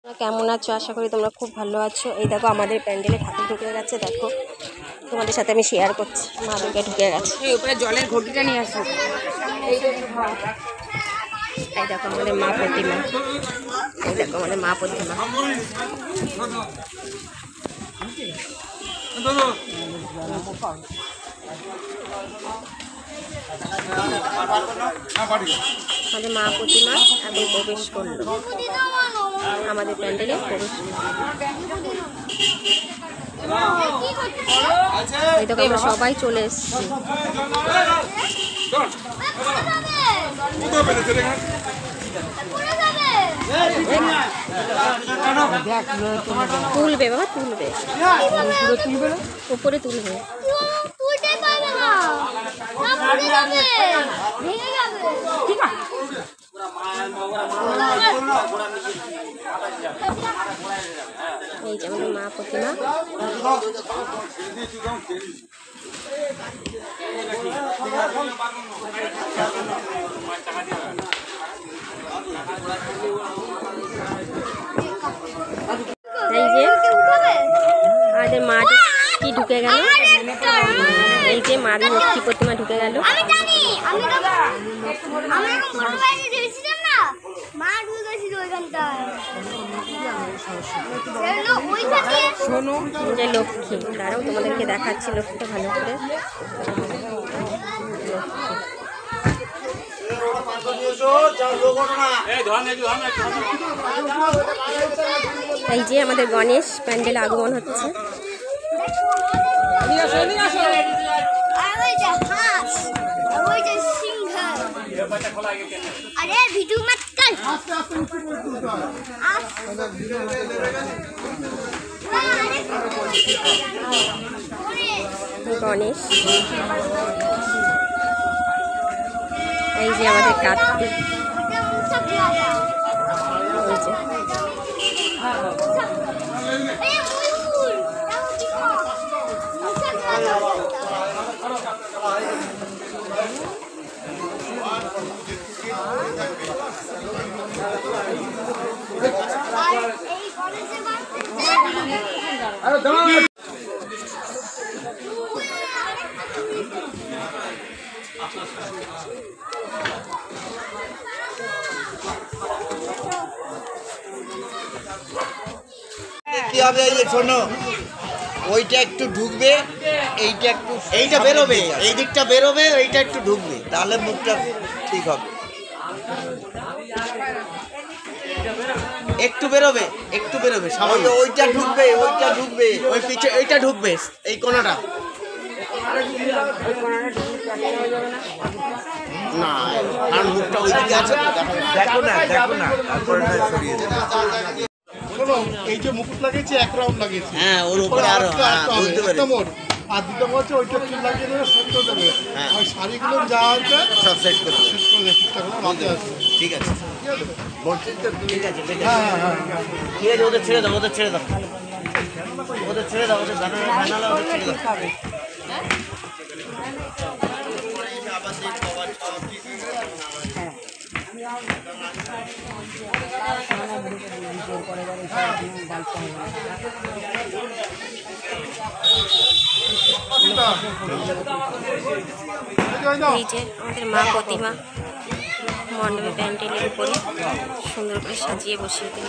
কেমন আছো? আশা করি তোমরা খুব ভালো আছো। এই দেখো আমাদের প্যান্ডেলে ঠাকুর ঢুকে গেছে। দেখো তোমাদের সাথে আমি শেয়ার করছি। মা দুর্গা ঢুকে গেছে। উপরে জলের ঘটিটা নিয়ে আসো। এই দেখো আমাদের মা প্রতিমা। এই দেখো আমাদের মা প্রতিমা। আমাদের মা প্রতিমা এখন প্রবেশ করলো আমাদের প্যান্ডেলে প্রবেশ। এই দেখো আমরা সবাই চলে এসেছি। তুলবে বাবা, তুলবে, উপরে তুলবে। এই যে আমাদের মা প্রতিমা। এই যে আমাদের মা কি ঢুকে গেল। এই যে মা লক্ষ্মী প্রতিমা ঢুকে গেল। যে লক্ষ্মী, তারাও তোমাদেরকে দেখাচ্ছি লক্ষ্মীটা ভালো করে। এই যে আমাদের গণেশ প্যান্ডেল আগমন হচ্ছে। গণেশ, এই যে আমাদের কার্তিক। কি হবে? এই যে শোনো, ওইটা একটু ঢুকবে, এইটা একটু, এইটা বেরোবে, এই দিকটা বেরোবে, এইটা একটু ঢুকবে, তাহলে মুখটা ঠিক হবে। একটু বেরোবে, একটু বেরোবে, সামান্য। ওইটা ঢুকবে, ওইটা ঢুকবে, ওই পিছে এইটা ঢুকবে, এই কোণাটা না, কারণ মুখটা ওইদিকে আছে। দেখো না, দেখো না, তারপরে সরিয়ে দেবে। এই যে মুকুট লাগিয়েছে, এক রাউন্ড লাগিয়েছে। হ্যাঁ, ওর উপরে আরো বুঝতে পারি। আর দ্বিতীয় হচ্ছে ওইটা চুল লাগিয়ে দেবে, সেট করে দেবে। ওই শাড়িগুলো যা আছে সব সেট করে দেবে। ঠিক আছে, বলছিস তো? ঠিক আছে, ঠিক আছে, ঠিক আছে। ওদের ছেড়ে দাও, ওদের ছেড়ে দাও, ওদের ছেড়ে দাও, ওদের জানালা ওদের ছেড়ে দাও। এই যে আমাদের মা প্রতিমা মণ্ডপে প্যান্ডেলের উপরে সুন্দর করে সাজিয়ে বসিয়ে দিল।